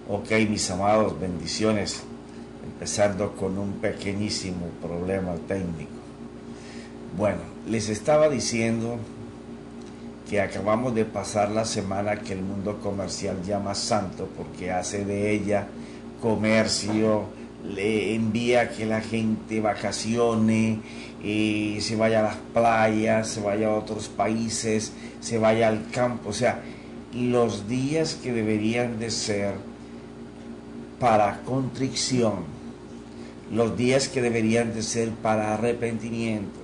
Ok, mis amados, bendiciones. Empezando con un pequeñísimo problema técnico. Bueno, les estaba diciendo que acabamos de pasar la semana que el mundo comercial llama santo, porque hace de ella comercio, le envía que la gente vacacione, se vaya a las playas, se vaya a otros países, se vaya al campo. O sea, los días que deberían de ser para contrición, los días que deberían de ser para arrepentimiento,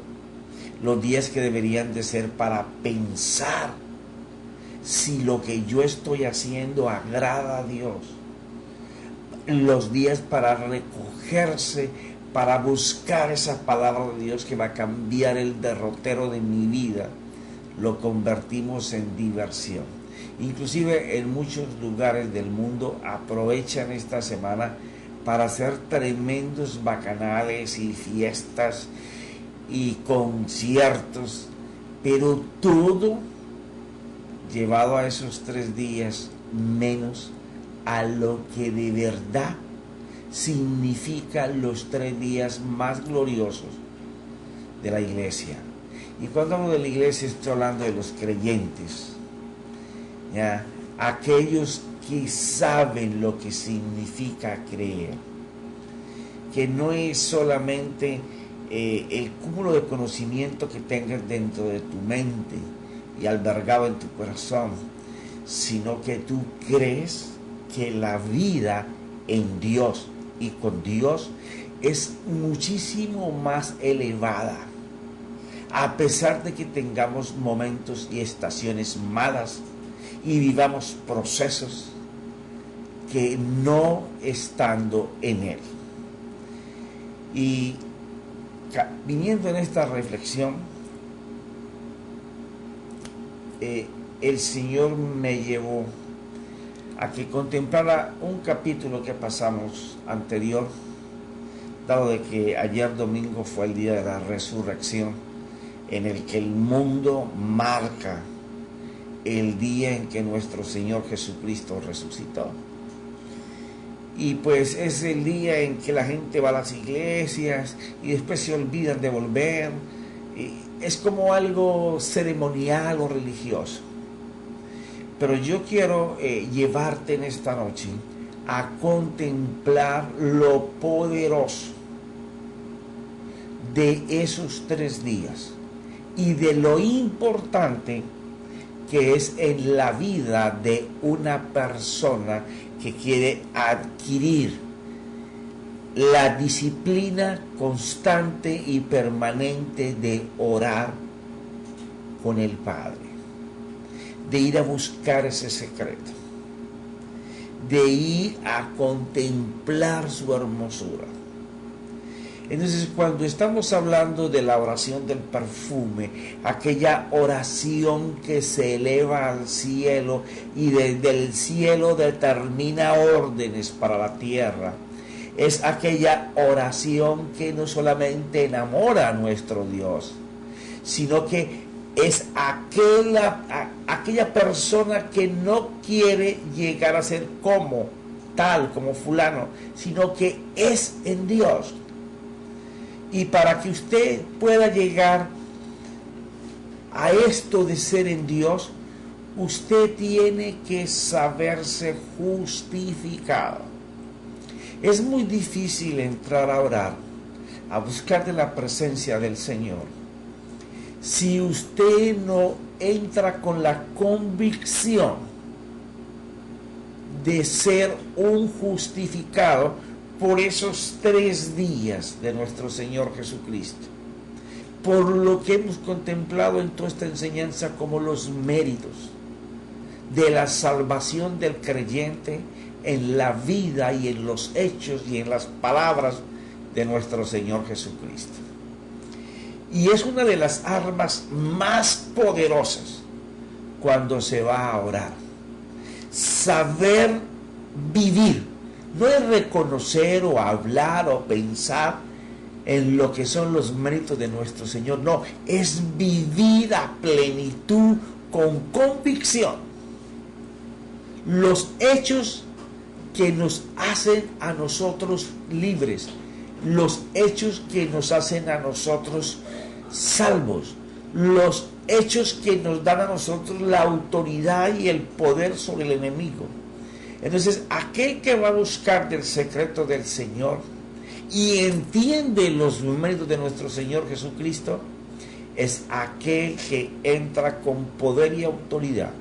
los días que deberían de ser para pensar si lo que yo estoy haciendo agrada a Dios, los días para recogerse, para buscar esa palabra de Dios que va a cambiar el derrotero de mi vida, lo convertimos en diversión. Inclusive en muchos lugares del mundo aprovechan esta semana para hacer tremendos bacanales y fiestas y conciertos, pero todo llevado a esos 3 días, menos a lo que de verdad significa los 3 días más gloriosos de la iglesia. Y cuando hablo de la iglesia estoy hablando de los creyentes, ¿ya? Aquellos que saben lo que significa creer, que no es solamente el cúmulo de conocimiento que tengas dentro de tu mente y albergado en tu corazón, sino que tú crees que la vida en Dios y con Dios es muchísimo más elevada, a pesar de que tengamos momentos y estaciones malas y vivamos procesos que no estando en Él. Y viniendo en esta reflexión, el Señor me llevó a que contemplara un capítulo que pasamos anterior, dado de que ayer domingo fue el día de la resurrección, en el que el mundo marca el día en que nuestro Señor Jesucristo resucitó. Y pues es el día en que la gente va a las iglesias y después se olvidan de volver. Es como algo ceremonial o religioso. Pero yo quiero llevarte en esta noche a contemplar lo poderoso de esos 3 días y de lo importante que es en la vida de una persona que quiere adquirir la disciplina constante y permanente de orar con el Padre, de ir a buscar ese secreto, de ir a contemplar su hermosura. Entonces, cuando estamos hablando de la oración del perfume, aquella oración que se eleva al cielo y desde el cielo determina órdenes para la tierra, es aquella oración que no solamente enamora a nuestro Dios, sino que es aquella persona que no quiere llegar a ser como fulano, sino que es en Dios. Y para que usted pueda llegar a esto de ser en Dios, usted tiene que saberse justificado. Es muy difícil entrar a orar, a buscar de la presencia del Señor, si usted no entra con la convicción de ser un justificado por esos 3 días de nuestro Señor Jesucristo, por lo que hemos contemplado en toda esta enseñanza como los méritos de la salvación del creyente en la vida y en los hechos y en las palabras de nuestro Señor Jesucristo. Y es una de las armas más poderosas cuando se va a orar. Saber vivir. No es reconocer o hablar o pensar en lo que son los méritos de nuestro Señor. No, es vivir a plenitud con convicción los hechos que nos hacen a nosotros libres, los hechos que nos hacen a nosotros salvos, los hechos que nos dan a nosotros la autoridad y el poder sobre el enemigo. Entonces, aquel que va a buscar del secreto del Señor y entiende los méritos de nuestro Señor Jesucristo, es aquel que entra con poder y autoridad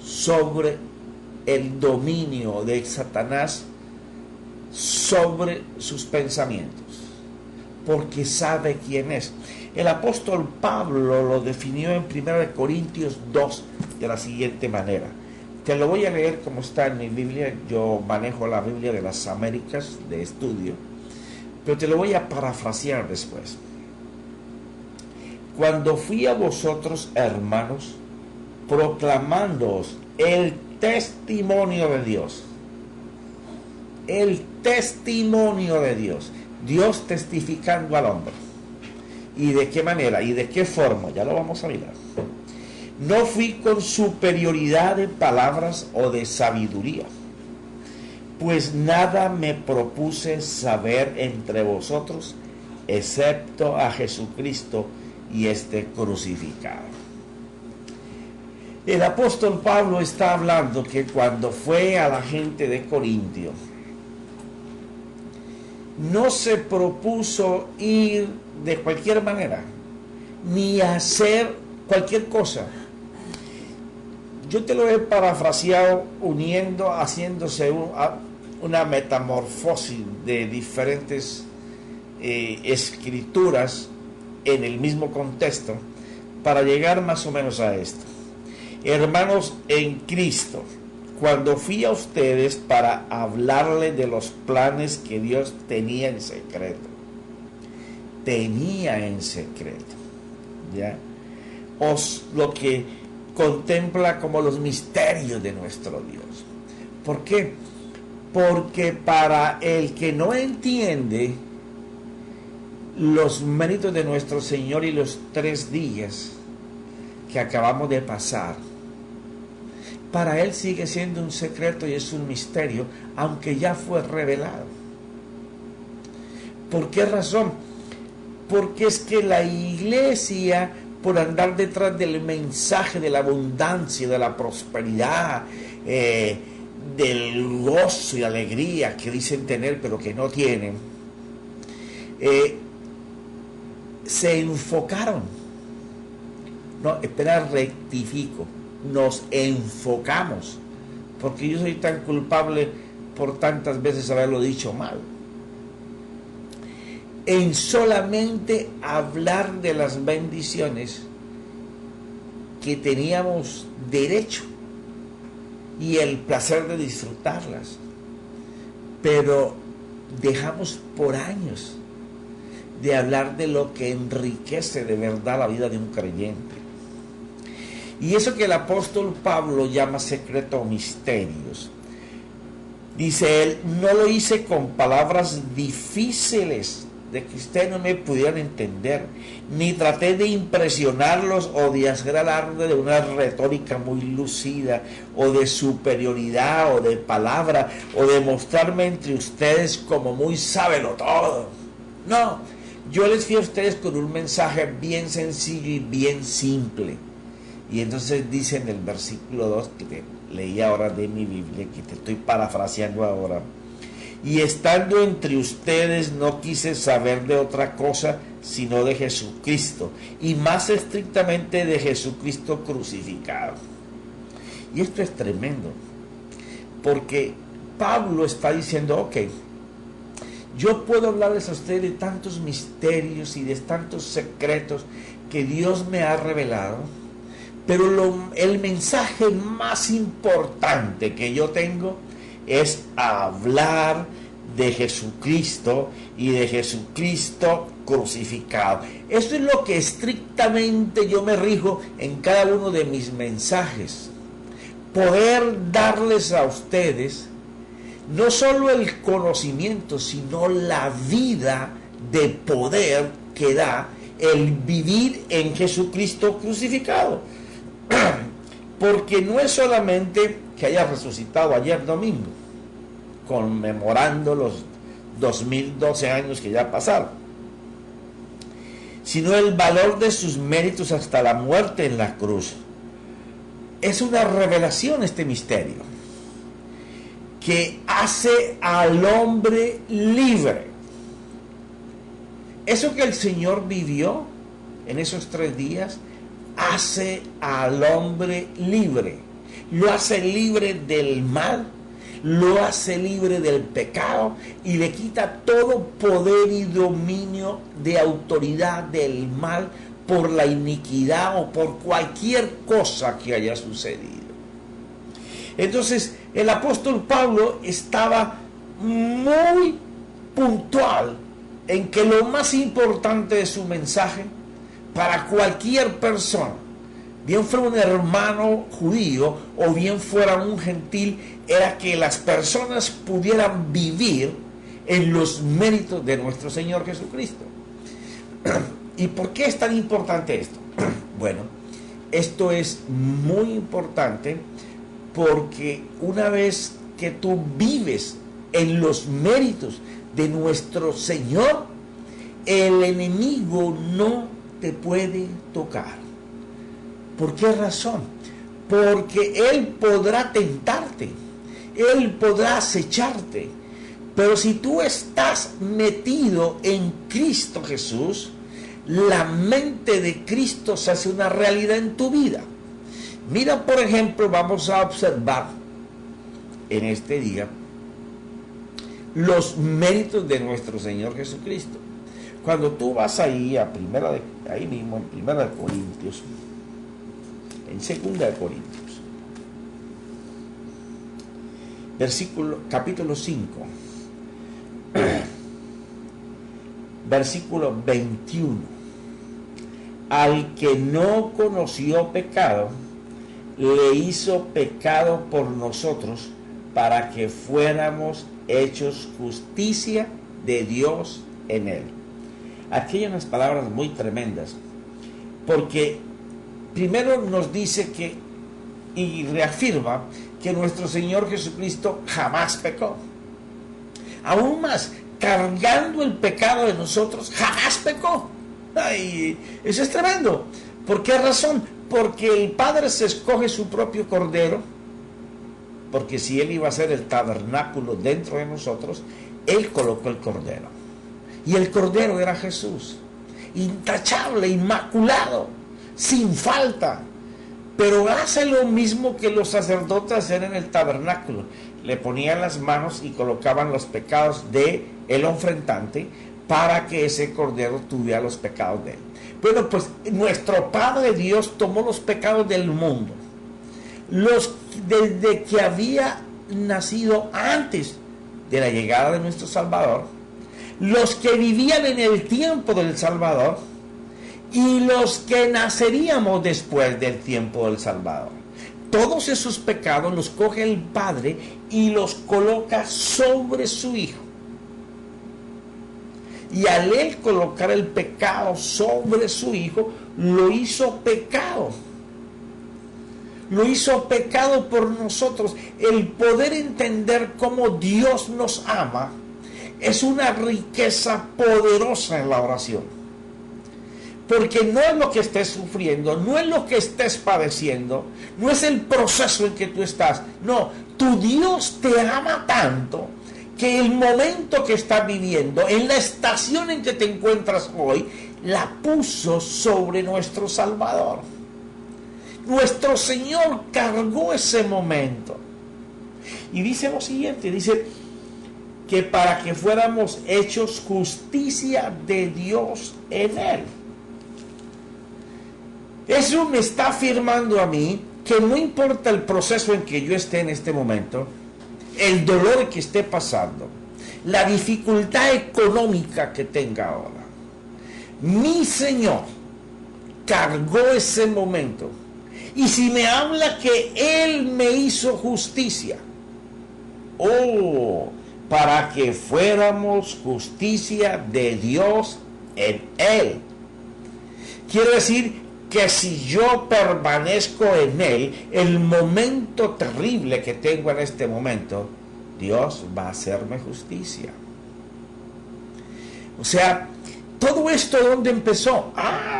sobre el dominio de Satanás, sobre sus pensamientos, porque sabe quién es. El apóstol Pablo lo definió en 1 Corintios 2 de la siguiente manera. Te lo voy a leer como está en mi Biblia. Yo manejo la Biblia de las Américas de estudio, pero te lo voy a parafrasear después. Cuando fui a vosotros, hermanos, proclamándoos el testimonio de Dios. El testimonio de Dios. Dios testificando al hombre. ¿Y de qué manera? ¿Y de qué forma? Ya lo vamos a mirar. No fui con superioridad de palabras o de sabiduría, pues nada me propuse saber entre vosotros, excepto a Jesucristo y este crucificado. El apóstol Pablo está hablando que cuando fue a la gente de Corintio, no se propuso ir de cualquier manera, ni hacer cualquier cosa. Yo te lo he parafraseado haciéndose una metamorfosis de diferentes escrituras en el mismo contexto para llegar más o menos a esto. Hermanos en Cristo, cuando fui a ustedes para hablarles de los planes que Dios tenía en secreto, ¿ya? Lo que contempla como los misterios de nuestro Dios. ¿Por qué? Porque para el que no entiende los méritos de nuestro Señor y los 3 días que acabamos de pasar, para él sigue siendo un secreto y es un misterio, aunque ya fue revelado. ¿Por qué razón? Porque es que la iglesia, por andar detrás del mensaje de la abundancia, de la prosperidad, del gozo y alegría que dicen tener pero que no tienen, se enfocaron. No, espera, rectifico. Nos enfocamos, porque yo soy tan culpable por tantas veces haberlo dicho mal, en solamente hablar de las bendiciones que teníamos derecho y el placer de disfrutarlas, pero dejamos por años de hablar de lo que enriquece de verdad la vida de un creyente. Y eso que el apóstol Pablo llama secreto o misterios, dice él, no lo hice con palabras difíciles de que ustedes no me pudieran entender, ni traté de impresionarlos o de hacer alarde de una retórica muy lucida o de superioridad o de palabra o de mostrarme entre ustedes como muy sábelo todo. No, yo les fui a ustedes con un mensaje bien sencillo y bien simple. Y entonces dice en el versículo 2 que te leí ahora de mi Biblia, que te estoy parafraseando ahora: y estando entre ustedes no quise saber de otra cosa sino de Jesucristo, y más estrictamente de Jesucristo crucificado. Y esto es tremendo, porque Pablo está diciendo, ok, yo puedo hablarles a ustedes de tantos misterios y de tantos secretos que Dios me ha revelado, pero el mensaje más importante que yo tengo es hablar de Jesucristo y de Jesucristo crucificado. Eso es lo que estrictamente yo me rijo en cada uno de mis mensajes. Poder darles a ustedes no solo el conocimiento, sino la vida de poder que da el vivir en Jesucristo crucificado. Porque no es solamente que haya resucitado ayer domingo, conmemorando los 2012 años que ya pasaron, sino el valor de sus méritos hasta la muerte en la cruz. Es una revelación este misterio que hace al hombre libre. Eso que el Señor vivió en esos 3 días hace al hombre libre. Lo hace libre del mal, lo hace libre del pecado y le quita todo poder y dominio de autoridad del mal por la iniquidad o por cualquier cosa que haya sucedido. Entonces, el apóstol Pablo estaba muy puntual en que lo más importante de su mensaje para cualquier persona, bien fuera un hermano judío o bien fuera un gentil, era que las personas pudieran vivir en los méritos de nuestro Señor Jesucristo. ¿Y por qué es tan importante esto? Bueno, esto es muy importante porque una vez que tú vives en los méritos de nuestro Señor, el enemigo no te puede tocar. ¿Por qué razón? Porque él podrá tentarte, él podrá acecharte, pero si tú estás metido en Cristo Jesús, la mente de Cristo se hace una realidad en tu vida. Mira, por ejemplo, vamos a observar en este día los méritos de nuestro Señor Jesucristo. Cuando tú vas ahí a ahí mismo en Primera de Corintios, en Segunda de Corintios, capítulo 5, versículo 21. Al que no conoció pecado, le hizo pecado por nosotros, para que fuéramos hechos justicia de Dios en él. Aquí hay unas palabras muy tremendas, porque primero nos dice que, y reafirma, que nuestro Señor Jesucristo jamás pecó. Aún más, cargando el pecado de nosotros, jamás pecó. Ay, eso es tremendo. ¿Por qué razón? Porque el Padre se escoge su propio Cordero, porque si Él iba a ser el tabernáculo dentro de nosotros, Él colocó el Cordero. Y el Cordero era Jesús, intachable, inmaculado, sin falta. Pero hace lo mismo que los sacerdotes hacían en el tabernáculo. Le ponían las manos y colocaban los pecados del ofrendante para que ese Cordero tuviera los pecados de él. Bueno, pues nuestro Padre Dios tomó los pecados del mundo, desde que había nacido antes de la llegada de nuestro Salvador, los que vivían en el tiempo del Salvador y los que naceríamos después del tiempo del Salvador. Todos esos pecados los coge el Padre y los coloca sobre su Hijo. Y al Él colocar el pecado sobre su Hijo, lo hizo pecado. Lo hizo pecado por nosotros. El poder entender cómo Dios nos ama es una riqueza poderosa en la oración. Porque no es lo que estés sufriendo, no es lo que estés padeciendo, no es el proceso en que tú estás. No, tu Dios te ama tanto que el momento que estás viviendo, en la estación en que te encuentras hoy, la puso sobre nuestro Salvador. Nuestro Señor cargó ese momento. Y dice lo siguiente, dice que para que fuéramos hechos justicia de Dios en Él. Eso me está afirmando a mí que no importa el proceso en que yo esté en este momento, el dolor que esté pasando, la dificultad económica que tenga ahora, mi Señor cargó ese momento. Y si me habla que Él me hizo justicia, para que fuéramos justicia de Dios en Él. Quiere decir que si yo permanezco en Él, el momento terrible que tengo en este momento, Dios va a hacerme justicia. O sea, todo esto, ¿dónde empezó?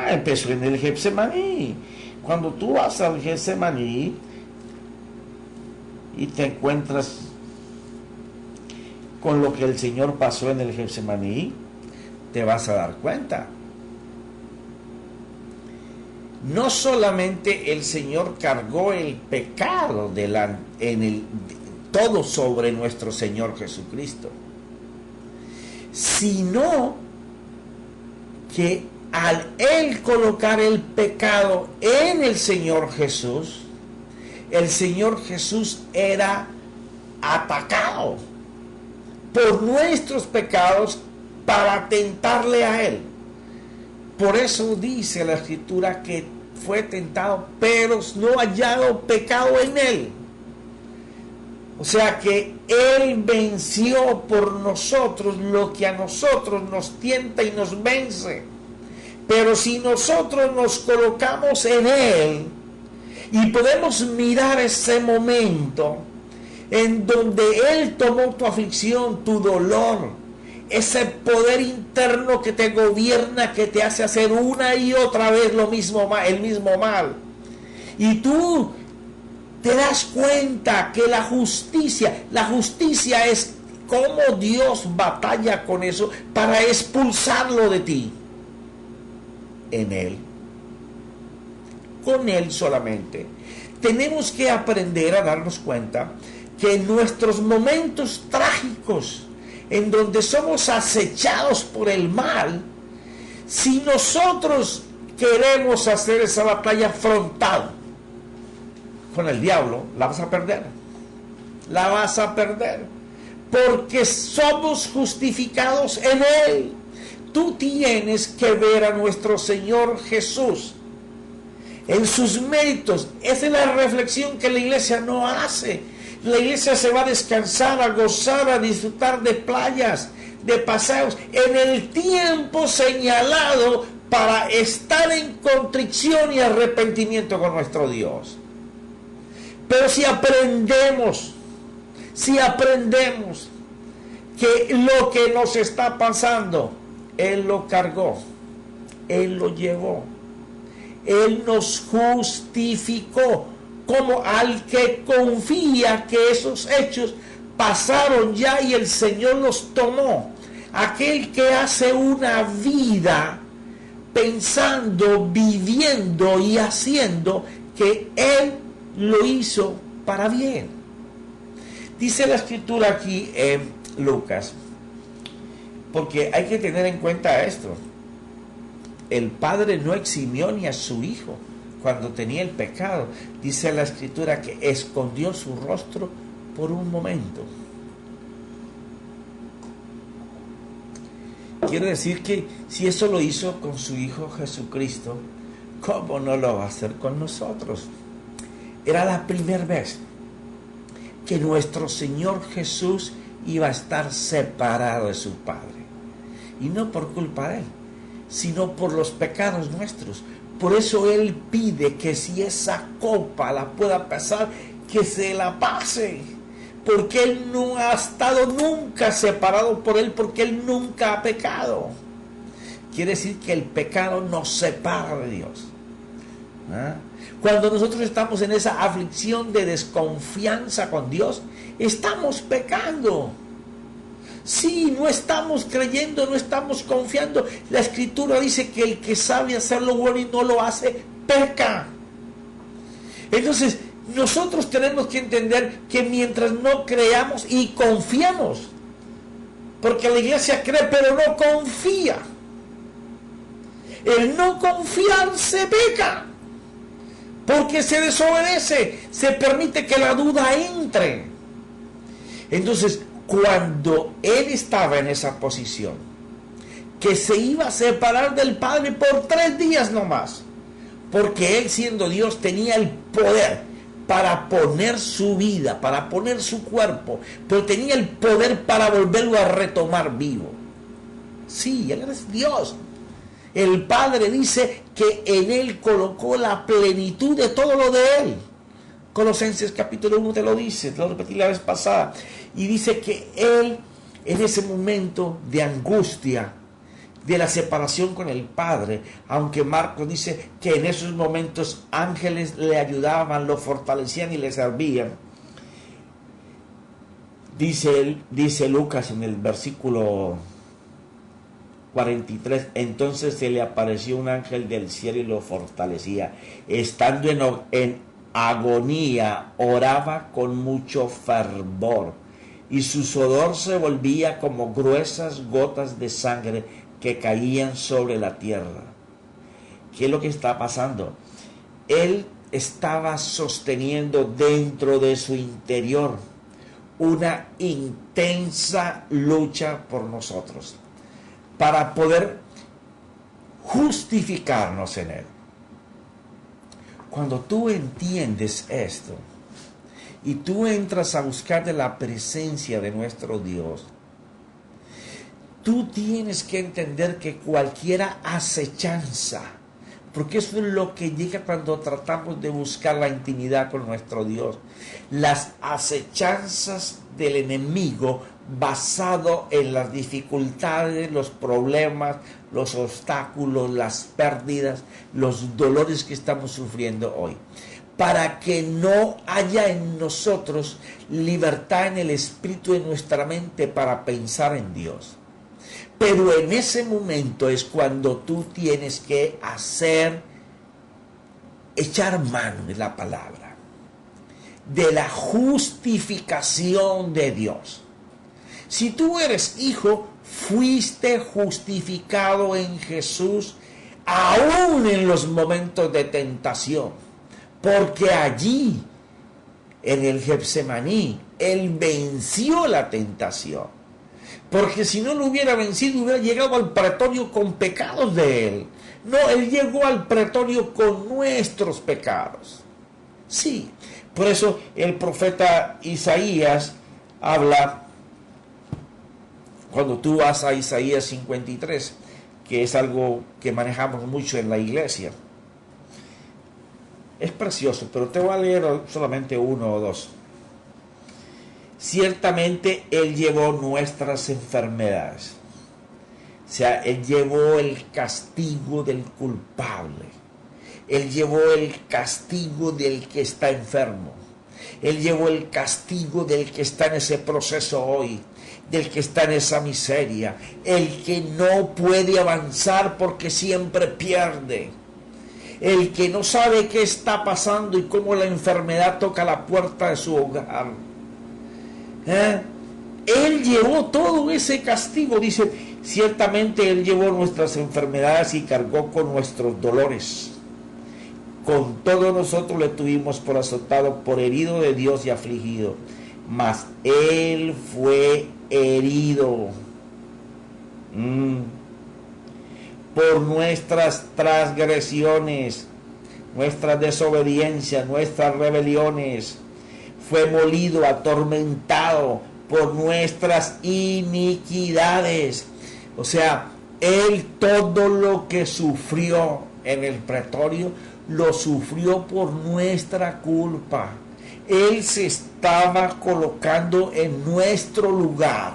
Empezó en el Getsemaní. Cuando tú vas al Getsemaní y te encuentras con lo que el Señor pasó en el Getsemaní, te vas a dar cuenta. No solamente el Señor cargó el pecado todo sobre nuestro Señor Jesucristo, sino que al Él colocar el pecado en el Señor Jesús era atacado por nuestros pecados para tentarle a Él. Por eso dice la Escritura que fue tentado, pero no hallado pecado en Él. O sea que Él venció por nosotros lo que a nosotros nos tienta y nos vence. Pero si nosotros nos colocamos en Él y podemos mirar ese momento en donde Él tomó tu aflicción, tu dolor, ese poder interno que te gobierna, que te hace hacer una y otra vez el mismo mal, y tú te das cuenta que la justicia es cómo Dios batalla con eso para expulsarlo de ti. En Él, con Él solamente. Tenemos que aprender a darnos cuenta que en nuestros momentos trágicos, en donde somos acechados por el mal, si nosotros queremos hacer esa batalla frontal con el diablo, la vas a perder. La vas a perder. Porque somos justificados en Él. Tú tienes que ver a nuestro Señor Jesús en sus méritos. Esa es la reflexión que la iglesia no hace. La iglesia se va a descansar, a gozar, a disfrutar de playas, de paseos, en el tiempo señalado para estar en contrición y arrepentimiento con nuestro Dios. Pero si aprendemos que lo que nos está pasando, Él lo cargó, Él lo llevó, Él nos justificó, como al que confía que esos hechos pasaron ya y el Señor los tomó. Aquel que hace una vida pensando, viviendo y haciendo que Él lo hizo para bien. Dice la Escritura aquí en Lucas, porque hay que tener en cuenta esto: el Padre no eximió ni a su Hijo cuando tenía el pecado. Dice la Escritura que escondió su rostro por un momento. Quiere decir que si eso lo hizo con su Hijo Jesucristo, ¿cómo no lo va a hacer con nosotros? Era la primera vez que nuestro Señor Jesús iba a estar separado de su Padre. Y no por culpa de Él, sino por los pecados nuestros. Por eso Él pide que si esa copa la pueda pasar, que se la pase. Porque Él no ha estado nunca separado por Él, porque Él nunca ha pecado. Quiere decir que el pecado nos separa de Dios. Cuando nosotros estamos en esa aflicción de desconfianza con Dios, estamos pecando. Sí, no estamos creyendo, no estamos confiando. La Escritura dice que el que sabe hacer lo bueno y no lo hace, peca. Entonces, nosotros tenemos que entender que mientras no creamos y confiamos, porque la iglesia cree pero no confía, el no confiar se peca, porque se desobedece, se permite que la duda entre. Entonces, cuando Él estaba en esa posición, que se iba a separar del Padre por 3 días nomás, porque Él, siendo Dios, tenía el poder para poner su vida, para poner su cuerpo, pero tenía el poder para volverlo a retomar vivo. Sí, Él es Dios. El Padre dice que en Él colocó la plenitud de todo lo de Él. Colosenses capítulo 1 te lo dice, te lo repetí la vez pasada. Y dice que él, en ese momento de angustia, de la separación con el Padre, aunque Marcos dice que en esos momentos ángeles le ayudaban, lo fortalecían y le servían. Dice Lucas en el versículo 43, entonces se le apareció un ángel del cielo y lo fortalecía. Estando en agonía, oraba con mucho fervor, y su sudor se volvía como gruesas gotas de sangre que caían sobre la tierra. ¿Qué es lo que está pasando? Él estaba sosteniendo dentro de su interior una intensa lucha por nosotros, para poder justificarnos en Él. Cuando tú entiendes esto y tú entras a buscar de la presencia de nuestro Dios, tú tienes que entender que cualquier acechanza, porque eso es lo que llega cuando tratamos de buscar la intimidad con nuestro Dios, las acechanzas del enemigo basado en las dificultades, los problemas, los obstáculos, las pérdidas, los dolores que estamos sufriendo hoy, para que no haya en nosotros libertad en el espíritu de nuestra mente para pensar en Dios. Pero en ese momento es cuando tú tienes que echar mano de la palabra, de la justificación de Dios. Si tú eres hijo, fuiste justificado en Jesús, aún en los momentos de tentación, porque allí, en el Getsemaní, Él venció la tentación. Porque si no lo hubiera vencido, hubiera llegado al pretorio con pecados de Él. No, Él llegó al pretorio con nuestros pecados. Sí, por eso el profeta Isaías habla, cuando tú vas a Isaías 53, que es algo que manejamos mucho en la iglesia. Es precioso, pero te voy a leer solamente uno o dos. Ciertamente Él llevó nuestras enfermedades. O sea, Él llevó el castigo del culpable. Él llevó el castigo del que está enfermo. Él llevó el castigo del que está en ese proceso hoy, del que está en esa miseria, el que no puede avanzar porque siempre pierde, el que no sabe qué está pasando y cómo la enfermedad toca la puerta de su hogar. Él llevó todo ese castigo, dice, ciertamente Él llevó nuestras enfermedades y cargó con nuestros dolores. Con todo nosotros le tuvimos por azotado, por herido de Dios y afligido. Mas Él fue herido por nuestras transgresiones, nuestras desobediencias, nuestras rebeliones. Fue molido, atormentado por nuestras iniquidades. O sea, Él todo lo que sufrió en el pretorio, lo sufrió por nuestra culpa. Él se estaba colocando en nuestro lugar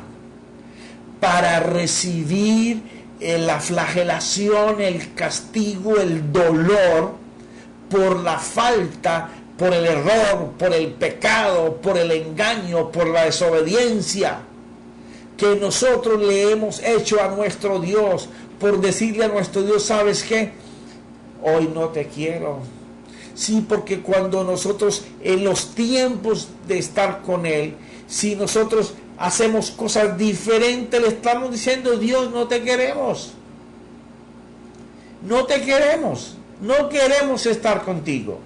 para recibir la flagelación, el castigo, el dolor por la falta, por el error, por el pecado, por el engaño, por la desobediencia que nosotros le hemos hecho a nuestro Dios, por decirle a nuestro Dios, ¿sabes qué? Hoy no te quiero. Sí, porque cuando nosotros en los tiempos de estar con Él, si nosotros hacemos cosas diferentes, le estamos diciendo, Dios, no te queremos. No te queremos. No queremos estar contigo.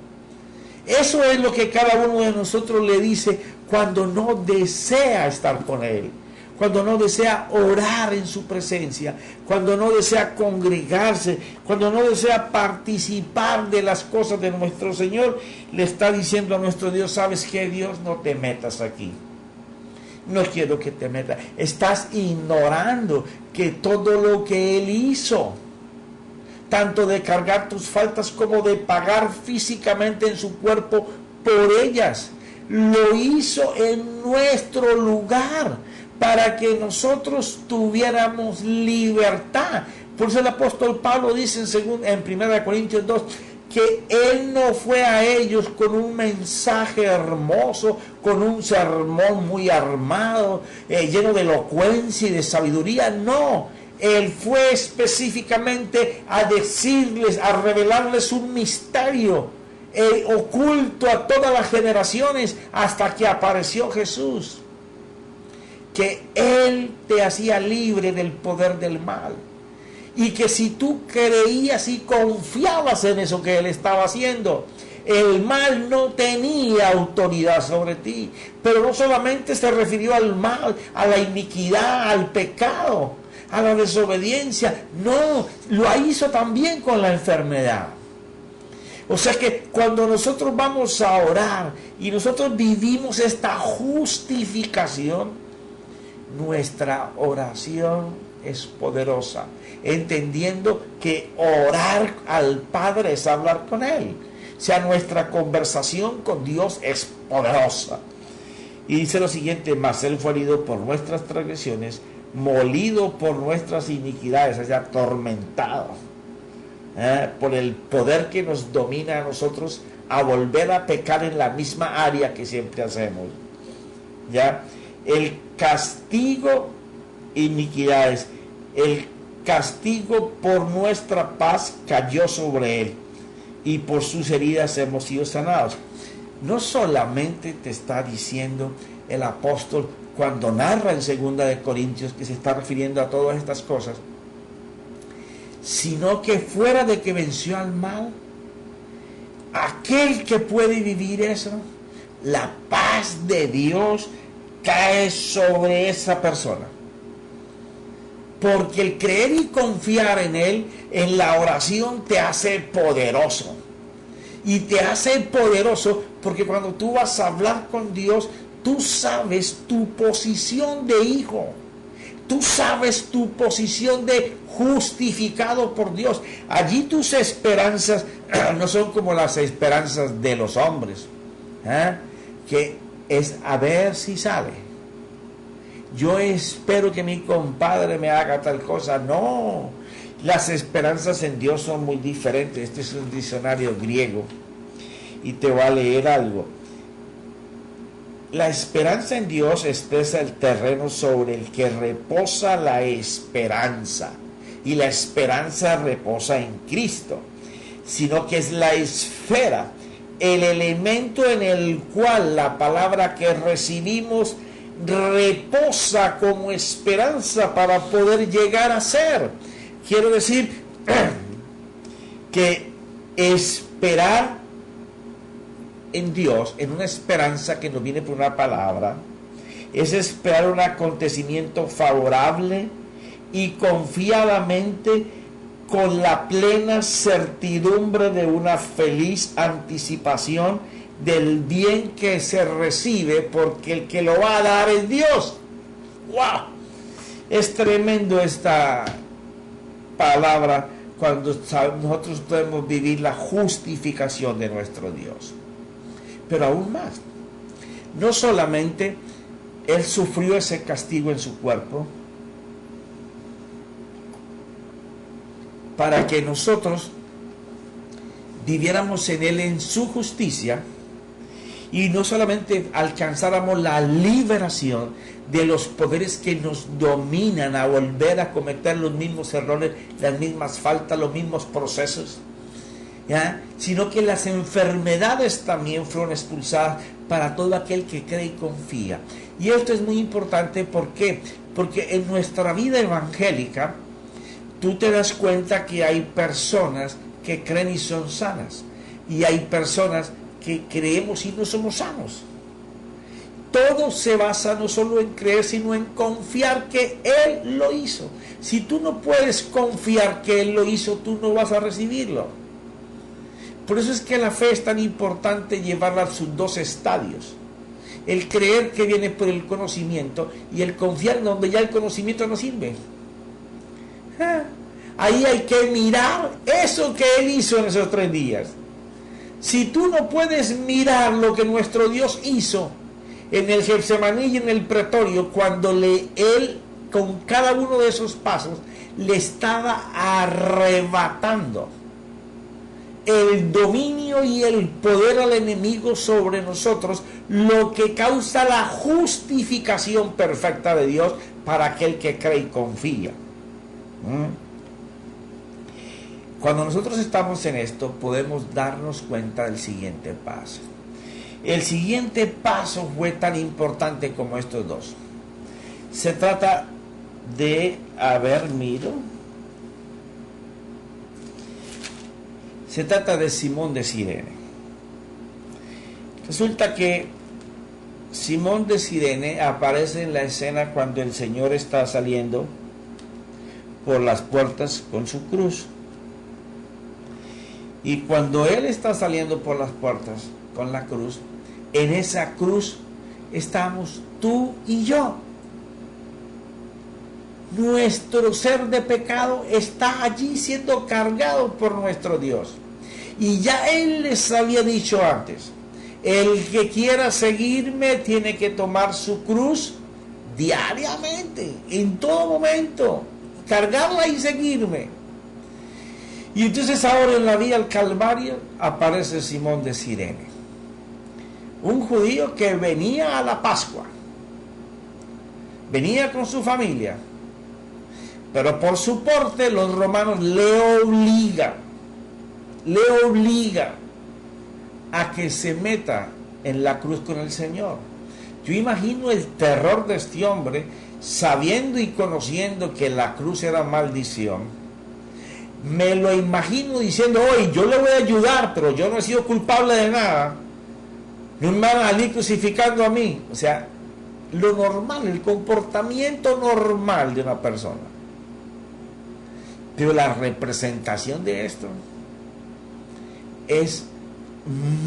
Eso es lo que cada uno de nosotros le dice cuando no desea estar con Él, cuando no desea orar en su presencia, cuando no desea congregarse, cuando no desea participar de las cosas de nuestro Señor. Le está diciendo a nuestro Dios, ¿sabes qué, Dios? No te metas aquí. No quiero que te metas. Estás ignorando que todo lo que Él hizo, tanto de cargar tus faltas como de pagar físicamente en su cuerpo por ellas. Lo hizo en nuestro lugar para que nosotros tuviéramos libertad. Por eso el apóstol Pablo dice en 1 Corintios 2 que Él no fue a ellos con un mensaje hermoso, con un sermón muy armado, lleno de elocuencia y de sabiduría. No, Él fue específicamente a decirles, a revelarles un misterio oculto a todas las generaciones hasta que apareció Jesús. Que Él te hacía libre del poder del mal. Y que si tú creías y confiabas en eso que Él estaba haciendo, el mal no tenía autoridad sobre ti. Pero no solamente se refirió al mal, a la iniquidad, al pecado, a la desobediencia. No, lo hizo también con la enfermedad. O sea que cuando nosotros vamos a orar y nosotros vivimos esta justificación, nuestra oración es poderosa, entendiendo que orar al Padre es hablar con Él. O sea, nuestra conversación con Dios es poderosa. Y dice lo siguiente: mas Él fue herido por nuestras transgresiones, molido por nuestras iniquidades, o sea, atormentado por el poder que nos domina a nosotros a volver a pecar en la misma área que siempre hacemos. ¿Ya? El castigo, iniquidades, el castigo por nuestra paz cayó sobre Él, y por sus heridas hemos sido sanados. No solamente te está diciendo el apóstol cuando narra en 2 Corintios que se está refiriendo a todas estas cosas, sino que fuera de que venció al mal, aquel que puede vivir eso, la paz de Dios cae sobre esa persona. Porque el creer y confiar en Él, en la oración, te hace poderoso. Y te hace poderoso porque cuando tú vas a hablar con Dios, tú sabes tu posición de hijo. Tú sabes tu posición de justificado por Dios. Allí tus esperanzas no son como las esperanzas de los hombres, que es a ver si sale. Yo espero que mi compadre me haga tal cosa. No, las esperanzas en Dios son muy diferentes. Este es un diccionario griego y te voy a leer algo. La esperanza en Dios expresa el terreno sobre el que reposa la esperanza, y la esperanza reposa en Cristo, sino que es la esfera, el elemento en el cual la palabra que recibimos reposa como esperanza para poder llegar a ser. Quiero decir que esperar en Dios, en una esperanza que nos viene por una palabra, es esperar un acontecimiento favorable y confiadamente, con la plena certidumbre de una feliz anticipación del bien que se recibe, porque el que lo va a dar es Dios. ¡Wow! Es tremendo esta palabra cuando nosotros podemos vivir la justificación de nuestro Dios. Pero aún más, no solamente Él sufrió ese castigo en su cuerpo para que nosotros viviéramos en Él en su justicia, y no solamente alcanzáramos la liberación de los poderes que nos dominan a volver a cometer los mismos errores, las mismas faltas, los mismos procesos, sino que las enfermedades también fueron expulsadas para todo aquel que cree y confía. Y esto es muy importante. ¿Por qué? Porque en nuestra vida evangélica tú te das cuenta que hay personas que creen y son sanas, y hay personas que creemos y no somos sanos. Todo se basa no solo en creer, sino en confiar que Él lo hizo. Si tú no puedes confiar que Él lo hizo, tú no vas a recibirlo. Por eso es que la fe es tan importante llevarla a sus dos estadios. El creer, que viene por el conocimiento, y el confiar donde ya el conocimiento no sirve. Ahí hay que mirar eso que Él hizo en esos 3 días. Si tú no puedes mirar lo que nuestro Dios hizo en el Getsemaní y en el pretorio, cuando él con cada uno de esos pasos le estaba arrebatando el dominio y el poder al enemigo sobre nosotros, lo que causa la justificación perfecta de Dios para aquel que cree y confía. Cuando nosotros estamos en esto, podemos darnos cuenta del siguiente paso. El siguiente paso fue tan importante como estos dos. Se trata de, se trata de Simón de Cirene. Resulta que Simón de Cirene aparece en la escena cuando el Señor está saliendo por las puertas con su cruz. Y cuando Él está saliendo por las puertas con la cruz, en esa cruz estamos tú y yo. Nuestro ser de pecado está allí siendo cargado por nuestro Dios. Y ya Él les había dicho antes, el que quiera seguirme tiene que tomar su cruz diariamente, en todo momento, cargarla y seguirme. Y entonces ahora en la vía al Calvario aparece Simón de Cirene, un judío que venía a la Pascua, venía con su familia, pero por su porte los romanos le obligan a que se meta en la cruz con el Señor. Yo imagino el terror de este hombre, sabiendo y conociendo que la cruz era maldición. Me lo imagino diciendo, oye, yo le voy a ayudar, pero yo no he sido culpable de nada. No me van a salir crucificando a mí. O sea, lo normal, el comportamiento normal de una persona. Pero la representación de esto es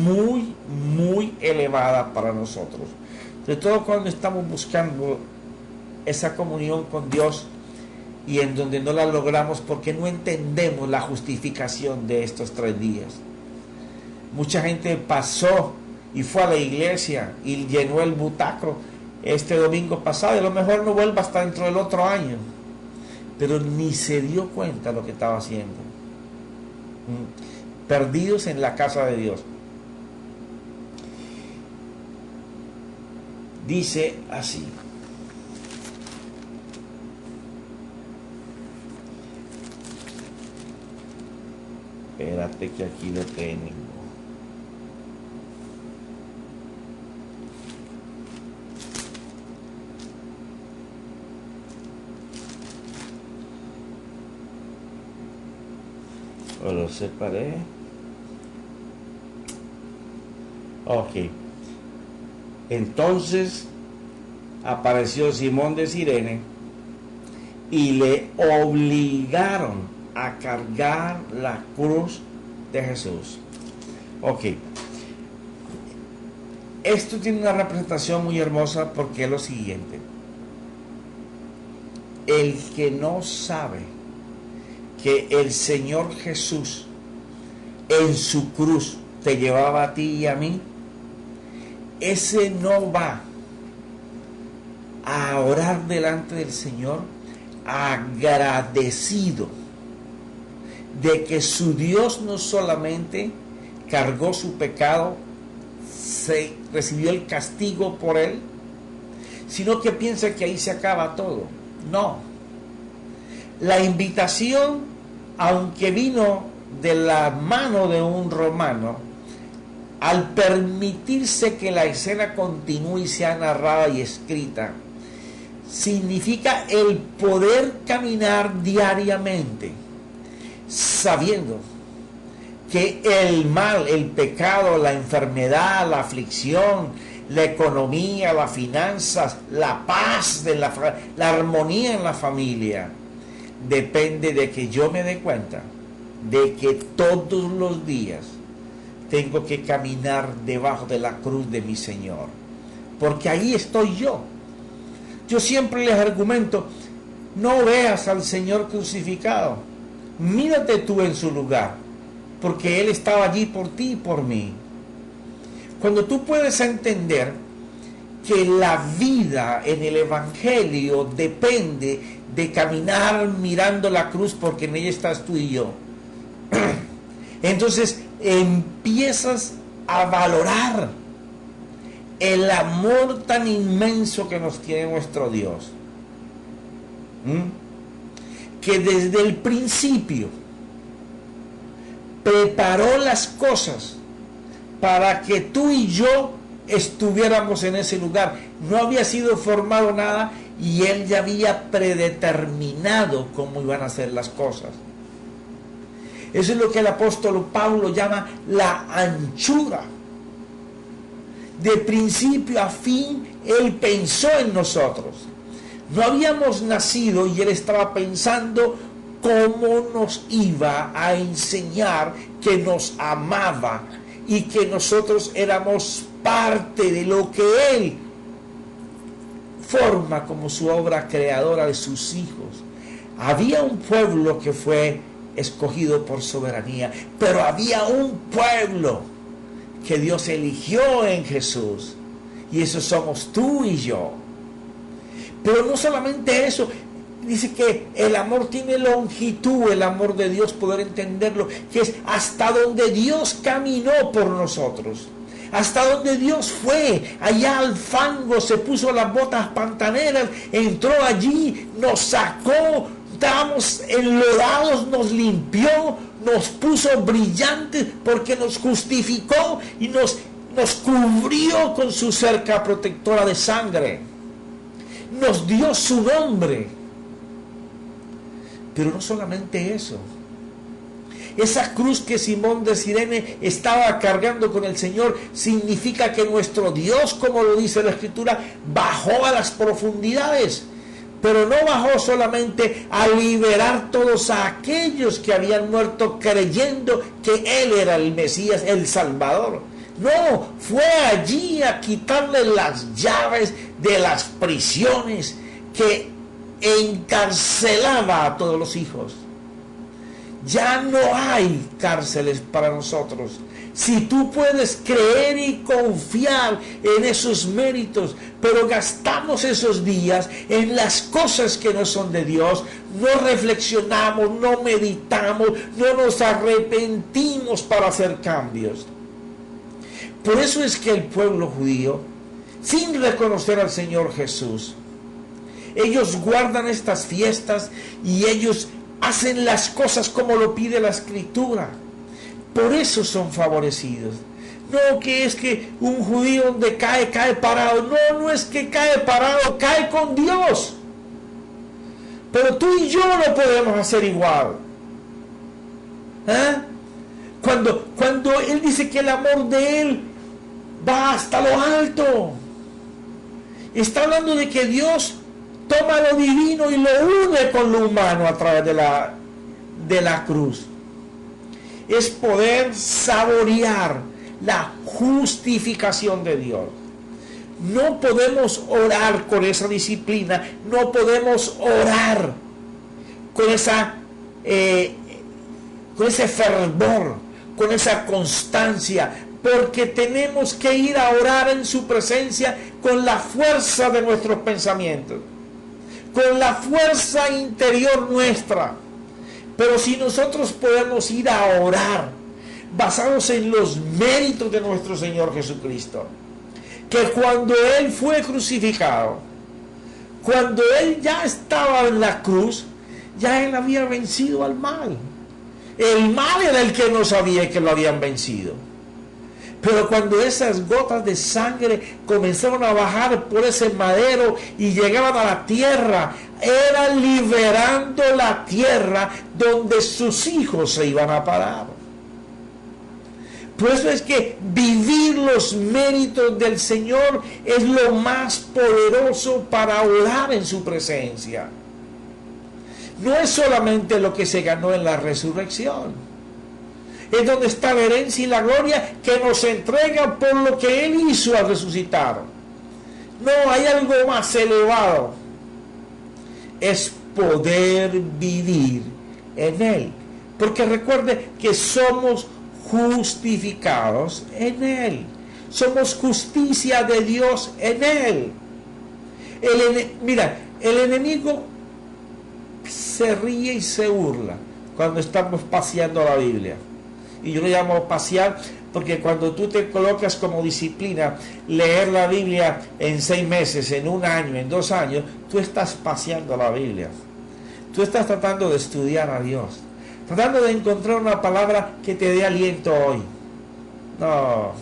muy, muy elevada para nosotros. Sobre todo cuando estamos buscando esa comunión con Dios y en donde no la logramos porque no entendemos la justificación de estos 3 días. Mucha gente pasó y fue a la iglesia y llenó el butaco este domingo pasado, y a lo mejor no vuelva hasta dentro del otro año, pero ni se dio cuenta de lo que estaba haciendo. Perdidos en la casa de Dios. Dice así: espérate que aquí lo tengo. O lo separé. Ok. Entonces apareció Simón de Cirene y le obligaron a cargar la cruz de Jesús. Ok. Esto tiene una representación muy hermosa porque es lo siguiente. El que no sabe que el Señor Jesús en su cruz te llevaba a ti y a mí, ese no va a orar delante del Señor agradecido de que su Dios no solamente cargó su pecado, recibió el castigo por él, sino que piensa que ahí se acaba todo. No. La invitación, aunque vino de la mano de un romano, al permitirse que la escena continúe y sea narrada y escrita, significa el poder caminar diariamente, sabiendo que el mal, el pecado, la enfermedad, la aflicción, la economía, las finanzas, la paz, la armonía en la familia, depende de que yo me dé cuenta de que todos los días tengo que caminar debajo de la cruz de mi Señor, porque ahí estoy yo. Yo siempre les argumento, no veas al Señor crucificado, mírate tú en su lugar, porque Él estaba allí por ti y por mí. Cuando tú puedes entender que la vida en el Evangelio depende de caminar mirando la cruz, porque en ella estás tú y yo, entonces empiezas a valorar el amor tan inmenso que nos tiene nuestro Dios, que desde el principio preparó las cosas para que tú y yo estuviéramos en ese lugar. No había sido formado nada y Él ya había predeterminado cómo iban a ser las cosas. Eso es lo que el apóstol Pablo llama la anchura. De principio a fin, Él pensó en nosotros. No habíamos nacido y Él estaba pensando cómo nos iba a enseñar que nos amaba y que nosotros éramos parte de lo que Él forma como su obra creadora de sus hijos. Había un pueblo que fue escogido por soberanía, pero había un pueblo que Dios eligió en Jesús, y eso somos tú y yo. Pero no solamente eso, dice que el amor tiene longitud, el amor de Dios, poder entenderlo, que es hasta donde Dios caminó por nosotros, hasta donde Dios fue, allá al fango, se puso las botas pantaneras, entró allí, nos sacó, estábamos enlodados, nos limpió, nos puso brillantes porque nos justificó y nos cubrió con su cerca protectora de sangre, nos dio su nombre. Pero no solamente eso, esa cruz que Simón de Cirene estaba cargando con el Señor significa que nuestro Dios, como lo dice la Escritura, bajó a las profundidades, pero no bajó solamente a liberar todos a aquellos que habían muerto creyendo que Él era el Mesías, el Salvador. No, fue allí a quitarle las llaves de las prisiones que encarcelaba a todos los hijos. Ya no hay cárceles para nosotros. Si tú puedes creer y confiar en esos méritos, pero gastamos esos días en las cosas que no son de Dios, no reflexionamos, no meditamos, no nos arrepentimos para hacer cambios. Por eso es que el pueblo judío, sin reconocer al Señor Jesús, ellos guardan estas fiestas y ellos hacen las cosas como lo pide la Escritura. Por eso son favorecidos. No que es que un judío donde cae parado. No, no es que cae parado, cae con Dios. Pero tú y yo no podemos hacer igual. Cuando Él dice que el amor de Él va hasta lo alto, está hablando de que Dios toma lo divino y lo une con lo humano a través de la cruz. Es poder saborear la justificación de Dios. No podemos orar con esa disciplina, no podemos orar con ese fervor, con esa constancia, porque tenemos que ir a orar en su presencia con la fuerza de nuestros pensamientos, con la fuerza interior nuestra. Pero si nosotros podemos ir a orar basados en los méritos de nuestro Señor Jesucristo, que cuando Él fue crucificado, cuando Él ya estaba en la cruz, ya Él había vencido al mal. El mal era el que no sabía que lo habían vencido. Pero cuando esas gotas de sangre comenzaron a bajar por ese madero y llegaban a la tierra, era liberando la tierra donde sus hijos se iban a parar. Por eso es que vivir los méritos del Señor es lo más poderoso para orar en su presencia. No es solamente lo que se ganó en la resurrección. Es donde está la herencia y la gloria que nos entrega por lo que Él hizo al resucitar. No, hay algo más elevado. Es poder vivir en Él. Porque recuerde que somos justificados en Él. Somos justicia de Dios en Él. Mira, el enemigo se ríe y se burla cuando estamos paseando la Biblia. Y yo lo llamo pasear porque cuando tú te colocas como disciplina leer la Biblia en 6 meses, en 1 año, en 2 años, tú estás paseando la Biblia. Tú estás tratando de estudiar a Dios, tratando de encontrar una palabra que te dé aliento hoy. No,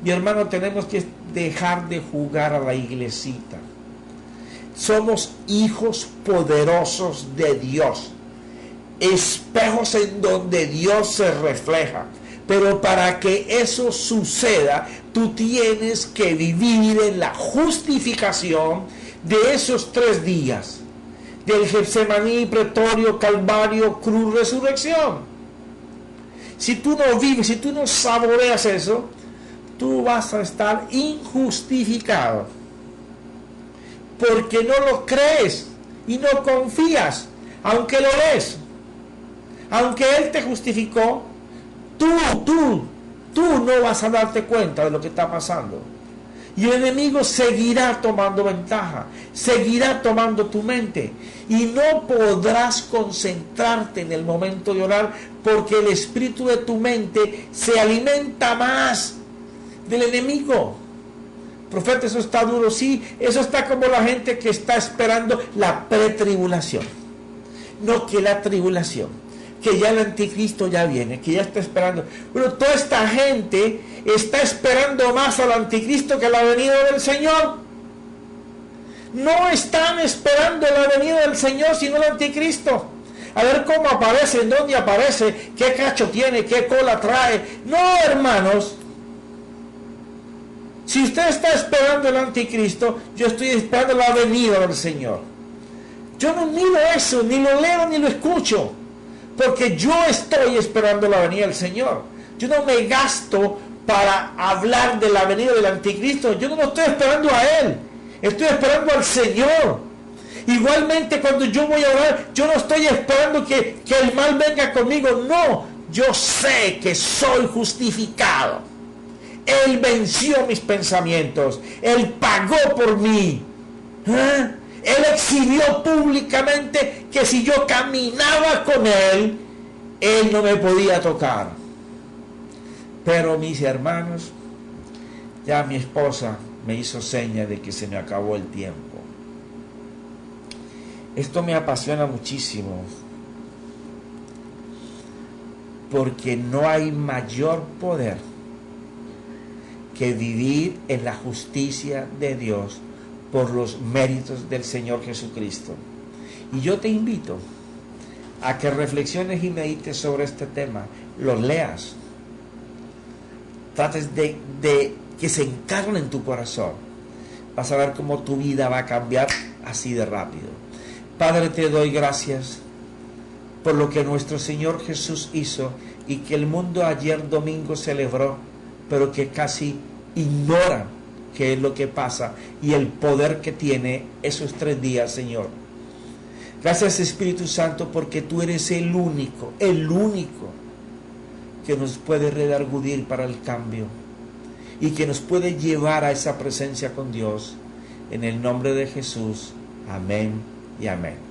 mi hermano, tenemos que dejar de jugar a la iglesita. Somos hijos poderosos de Dios, espejos en donde Dios se refleja. Pero para que eso suceda, tú tienes que vivir en la justificación de esos 3 días. Del Getsemaní, Pretorio, Calvario, cruz, resurrección. Si tú no vives, si tú no saboreas eso, tú vas a estar injustificado. Porque no lo crees y no confías, aunque lo lees. Aunque Él te justificó, tú no vas a darte cuenta de lo que está pasando. Y el enemigo seguirá tomando ventaja, seguirá tomando tu mente. Y no podrás concentrarte en el momento de orar porque el espíritu de tu mente se alimenta más del enemigo. Profeta, eso está duro, sí, eso está como la gente que está esperando la pretribulación. No que la tribulación, que ya el anticristo ya viene, que ya está esperando. Pero toda esta gente está esperando más al anticristo que la venida del Señor. No están esperando la venida del Señor, sino el anticristo. A ver cómo aparece, en dónde aparece, qué cacho tiene, qué cola trae. No, hermanos. Si usted está esperando el anticristo, yo estoy esperando la venida del Señor. Yo no miro eso, ni lo leo, ni lo escucho. Porque yo estoy esperando la venida del Señor. Yo no me gasto para hablar de la venida del anticristo. Yo no lo estoy esperando a Él. Estoy esperando al Señor. Igualmente cuando yo voy a orar, yo no estoy esperando que el mal venga conmigo. No, yo sé que soy justificado. Él venció mis pensamientos. Él pagó por mí. Él exhibió públicamente que si yo caminaba con Él, Él no me podía tocar. Pero mis hermanos, ya mi esposa me hizo seña de que se me acabó el tiempo. Esto me apasiona muchísimo, porque no hay mayor poder que vivir en la justicia de Dios por los méritos del Señor Jesucristo. Y yo te invito a que reflexiones y medites sobre este tema, lo leas, trates de que se encarne en tu corazón. Vas a ver cómo tu vida va a cambiar así de rápido. Padre, te doy gracias por lo que nuestro Señor Jesús hizo y que el mundo ayer domingo celebró, pero que casi ignora qué es lo que pasa y el poder que tiene esos 3 días, Señor. Gracias, Espíritu Santo, porque tú eres el único que nos puede redargudir para el cambio y que nos puede llevar a esa presencia con Dios. En el nombre de Jesús, amén y amén.